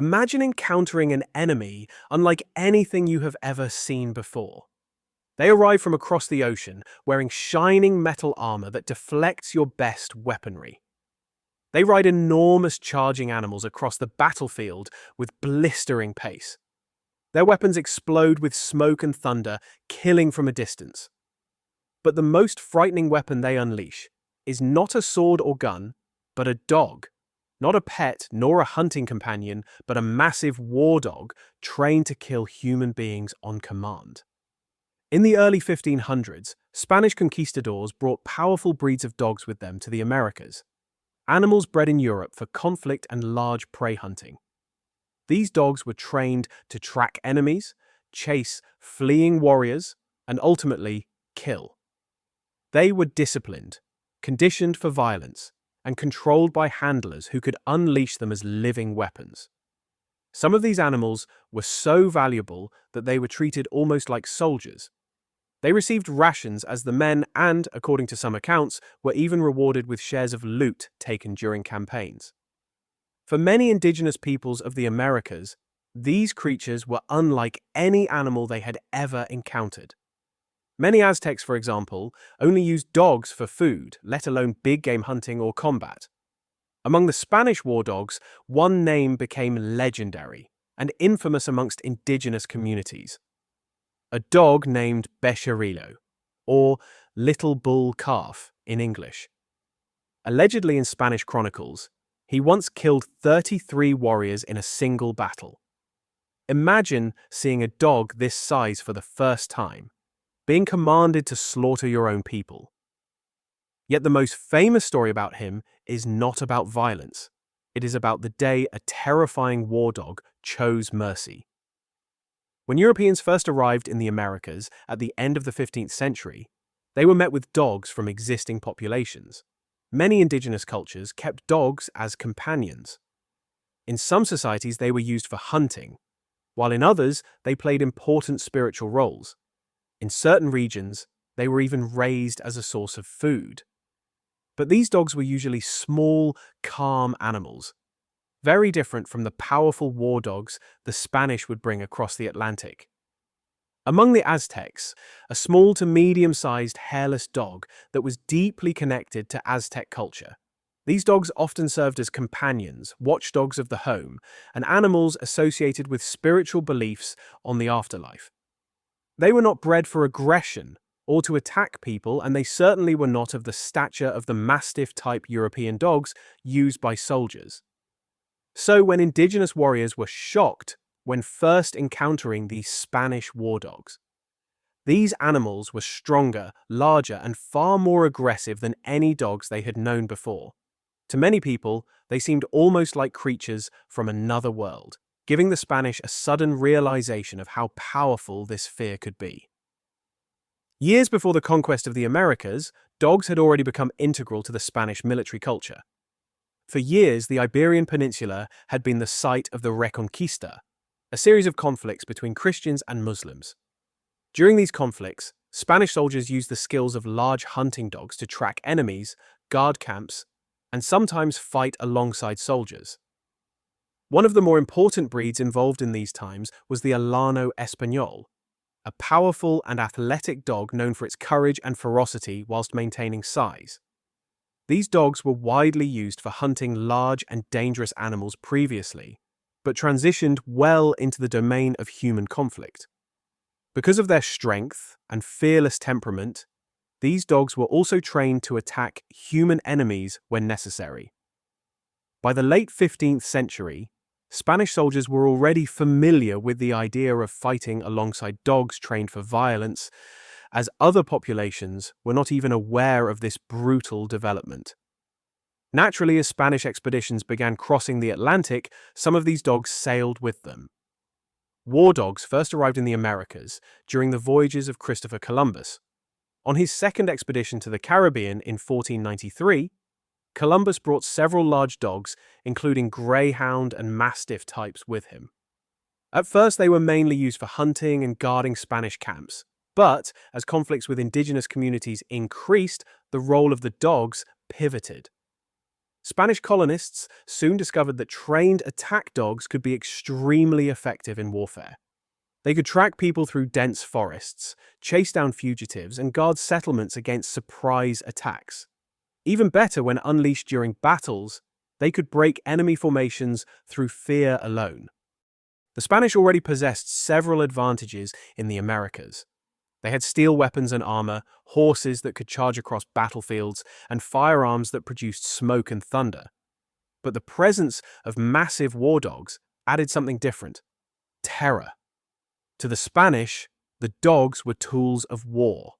Imagine encountering an enemy unlike anything you have ever seen before. They arrive from across the ocean, wearing shining metal armor that deflects your best weaponry. They ride enormous charging animals across the battlefield with blistering pace. Their weapons explode with smoke and thunder, killing from a distance. But the most frightening weapon they unleash is not a sword or gun, but a dog. Not a pet nor a hunting companion, but a massive war dog trained to kill human beings on command. In the early 1500s, Spanish conquistadors brought powerful breeds of dogs with them to the Americas, animals bred in Europe for conflict and large prey hunting. These dogs were trained to track enemies, chase fleeing warriors, and ultimately kill. They were disciplined, conditioned for violence, and controlled by handlers who could unleash them as living weapons. Some of these animals were so valuable that they were treated almost like soldiers. They received rations as the men and, according to some accounts, were even rewarded with shares of loot taken during campaigns. For many indigenous peoples of the Americas, these creatures were unlike any animal they had ever encountered. Many Aztecs, for example, only used dogs for food, let alone big game hunting or combat. Among the Spanish war dogs, one name became legendary and infamous amongst indigenous communities. A dog named Becerillo, or Little Bull Calf in English. Allegedly in Spanish chronicles, he once killed 33 warriors in a single battle. Imagine seeing a dog this size for the first time, being commanded to slaughter your own people. Yet the most famous story about him is not about violence. It is about the day a terrifying war dog chose mercy. When Europeans first arrived in the Americas at the end of the 15th century, they were met with dogs from existing populations. Many indigenous cultures kept dogs as companions. In some societies, they were used for hunting, while in others, they played important spiritual roles. In certain regions, they were even raised as a source of food. But these dogs were usually small, calm animals, very different from the powerful war dogs the Spanish would bring across the Atlantic. Among the Aztecs, a small to medium-sized hairless dog that was deeply connected to Aztec culture. These dogs often served as companions, watchdogs of the home, and animals associated with spiritual beliefs on the afterlife. They were not bred for aggression or to attack people, and they certainly were not of the stature of the mastiff-type European dogs used by soldiers. So when indigenous warriors were shocked when first encountering these Spanish war dogs, these animals were stronger, larger, and far more aggressive than any dogs they had known before. To many people, they seemed almost like creatures from another world, giving the Spanish a sudden realization of how powerful this fear could be. Years before the conquest of the Americas, dogs had already become integral to the Spanish military culture. For years, the Iberian Peninsula had been the site of the Reconquista, a series of conflicts between Christians and Muslims. During these conflicts, Spanish soldiers used the skills of large hunting dogs to track enemies, guard camps, and sometimes fight alongside soldiers. One of the more important breeds involved in these times was the Alano Español, a powerful and athletic dog known for its courage and ferocity whilst maintaining size. These dogs were widely used for hunting large and dangerous animals previously, but transitioned well into the domain of human conflict. Because of their strength and fearless temperament, these dogs were also trained to attack human enemies when necessary. By the late 15th century, Spanish soldiers were already familiar with the idea of fighting alongside dogs trained for violence, as other populations were not even aware of this brutal development. Naturally, as Spanish expeditions began crossing the Atlantic, some of these dogs sailed with them. War dogs first arrived in the Americas during the voyages of Christopher Columbus. On his second expedition to the Caribbean in 1493, Columbus brought several large dogs, including greyhound and mastiff types, with him. At first, they were mainly used for hunting and guarding Spanish camps, but as conflicts with indigenous communities increased, the role of the dogs pivoted. Spanish colonists soon discovered that trained attack dogs could be extremely effective in warfare. They could track people through dense forests, chase down fugitives, and guard settlements against surprise attacks. Even better, when unleashed during battles, they could break enemy formations through fear alone. The Spanish already possessed several advantages in the Americas. They had steel weapons and armor, horses that could charge across battlefields, and firearms that produced smoke and thunder. But the presence of massive war dogs added something different: terror. To the Spanish, the dogs were tools of war.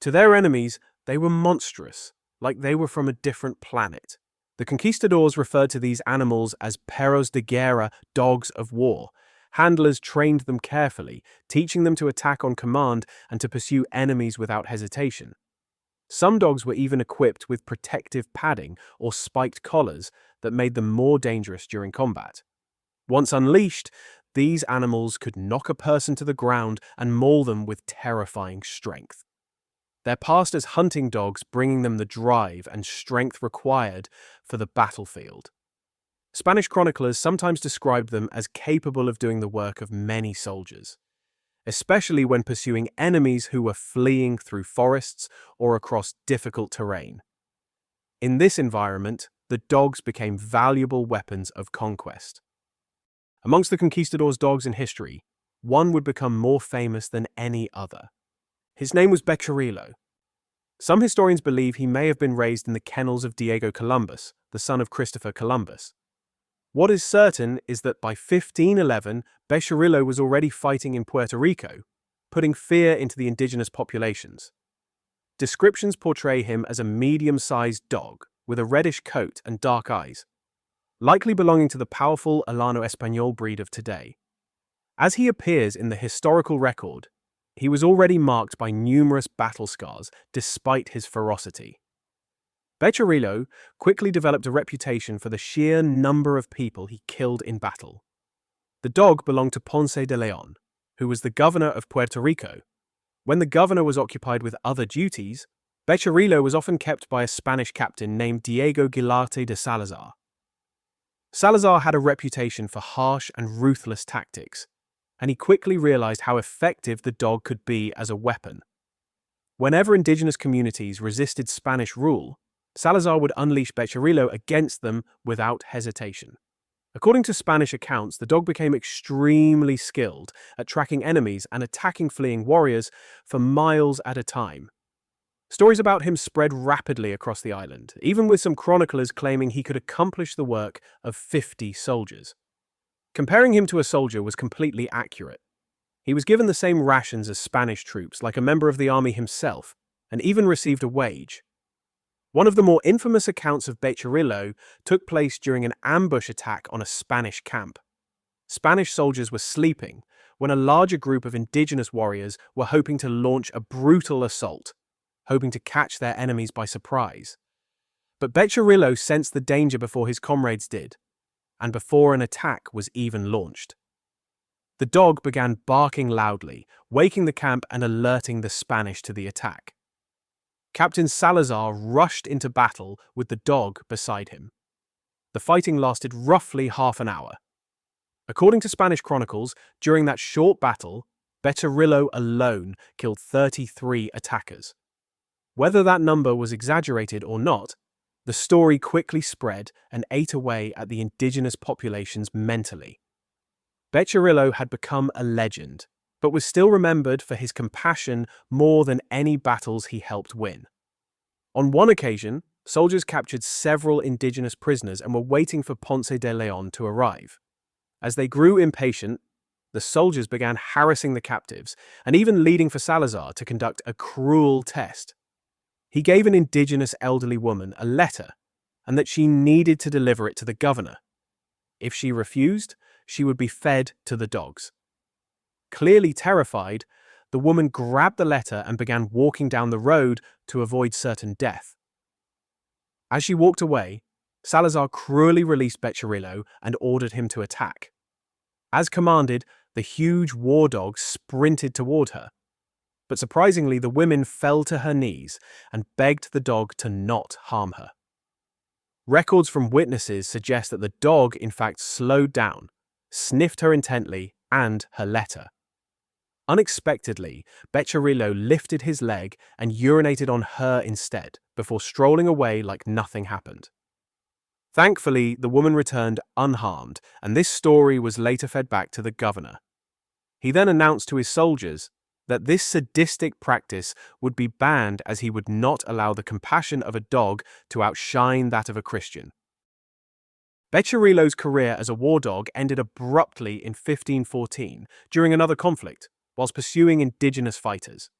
To their enemies, they were monstrous, like they were from a different planet. The conquistadors referred to these animals as perros de guerra, dogs of war. Handlers trained them carefully, teaching them to attack on command and to pursue enemies without hesitation. Some dogs were even equipped with protective padding or spiked collars that made them more dangerous during combat. Once unleashed, these animals could knock a person to the ground and maul them with terrifying strength. They're passed as hunting dogs, bringing them the drive and strength required for the battlefield. Spanish chroniclers sometimes described them as capable of doing the work of many soldiers, especially when pursuing enemies who were fleeing through forests or across difficult terrain. In this environment, the dogs became valuable weapons of conquest. Amongst the conquistadors' dogs in history, one would become more famous than any other. His name was Becerillo. Some historians believe he may have been raised in the kennels of Diego Columbus, the son of Christopher Columbus. What is certain is that by 1511, Becerillo was already fighting in Puerto Rico, putting fear into the indigenous populations. Descriptions portray him as a medium-sized dog with a reddish coat and dark eyes, likely belonging to the powerful Alano Español breed of today. As he appears in the historical record, he was already marked by numerous battle scars despite his ferocity. Becerillo quickly developed a reputation for the sheer number of people he killed in battle. The dog belonged to Ponce de León, who was the governor of Puerto Rico. When the governor was occupied with other duties, Becerillo was often kept by a Spanish captain named Diego Guilarte de Salazar. Salazar had a reputation for harsh and ruthless tactics, and he quickly realized how effective the dog could be as a weapon. Whenever indigenous communities resisted Spanish rule, Salazar would unleash Becerillo against them without hesitation. According to Spanish accounts, the dog became extremely skilled at tracking enemies and attacking fleeing warriors for miles at a time. Stories about him spread rapidly across the island, even with some chroniclers claiming he could accomplish the work of 50 soldiers. Comparing him to a soldier was completely accurate. He was given the same rations as Spanish troops, like a member of the army himself, and even received a wage. One of the more infamous accounts of Becerillo took place during an ambush attack on a Spanish camp. Spanish soldiers were sleeping when a larger group of indigenous warriors were hoping to launch a brutal assault, hoping to catch their enemies by surprise. But Becerillo sensed the danger before his comrades did, and before an attack was even launched. The dog began barking loudly, waking the camp and alerting the Spanish to the attack. Captain Salazar rushed into battle with the dog beside him. The fighting lasted roughly half an hour. According to Spanish chronicles, during that short battle, Becerillo alone killed 33 attackers. Whether that number was exaggerated or not, the story quickly spread and ate away at the indigenous populations mentally. Becerillo had become a legend, but was still remembered for his compassion more than any battles he helped win. On one occasion, soldiers captured several indigenous prisoners and were waiting for Ponce de León to arrive. As they grew impatient, the soldiers began harassing the captives and even leading for Salazar to conduct a cruel test. He gave an indigenous elderly woman a letter and that she needed to deliver it to the governor. If she refused, she would be fed to the dogs. Clearly terrified, the woman grabbed the letter and began walking down the road to avoid certain death. As she walked away, Salazar cruelly released Becerillo and ordered him to attack. As commanded, the huge war dog sprinted toward her. But surprisingly, the woman fell to her knees and begged the dog to not harm her. Records from witnesses suggest that the dog in fact slowed down, sniffed her intently, and her letter. Unexpectedly, Becerillo lifted his leg and urinated on her instead, before strolling away like nothing happened. Thankfully, the woman returned unharmed, and this story was later fed back to the governor. He then announced to his soldiers that this sadistic practice would be banned, as he would not allow the compassion of a dog to outshine that of a Christian. Becerillo's career as a war dog ended abruptly in 1514 during another conflict, whilst pursuing indigenous fighters.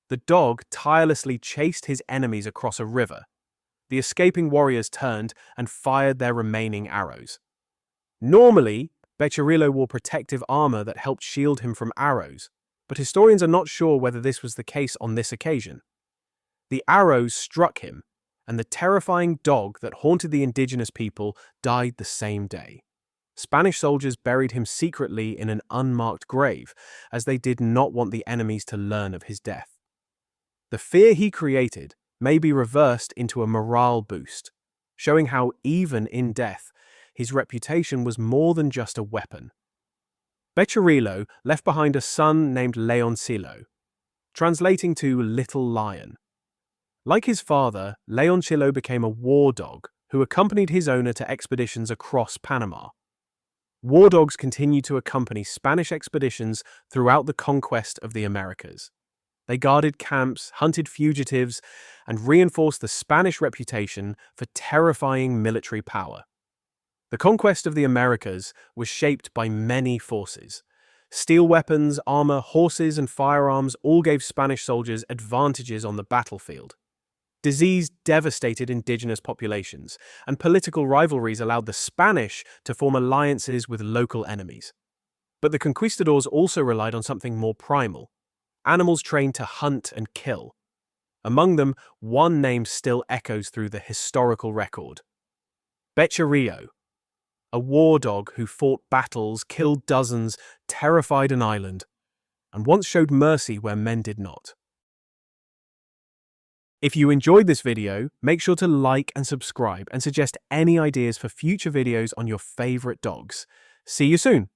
The dog tirelessly chased his enemies across a river. The escaping warriors turned and fired their remaining arrows. Normally, Becerillo wore protective armor that helped shield him from arrows, but historians are not sure whether this was the case on this occasion. The arrows struck him, and the terrifying dog that haunted the indigenous people died the same day. Spanish soldiers buried him secretly in an unmarked grave, as they did not want the enemies to learn of his death. The fear he created may be reversed into a morale boost, showing how, even in death, his reputation was more than just a weapon. Becerillo left behind a son named Leoncillo, translating to Little Lion. Like his father, Leoncillo became a war dog who accompanied his owner to expeditions across Panama. War dogs continued to accompany Spanish expeditions throughout the conquest of the Americas. They guarded camps, hunted fugitives, and reinforced the Spanish reputation for terrifying military power. The conquest of the Americas was shaped by many forces. Steel weapons, armor, horses, and firearms all gave Spanish soldiers advantages on the battlefield. Disease devastated indigenous populations, and political rivalries allowed the Spanish to form alliances with local enemies. But the conquistadors also relied on something more primal: animals trained to hunt and kill. Among them, one name still echoes through the historical record: Becerillo, a war dog who fought battles, killed dozens, terrified an island, and once showed mercy where men did not. If you enjoyed this video, make sure to like and subscribe, and suggest any ideas for future videos on your favorite dogs. See you soon!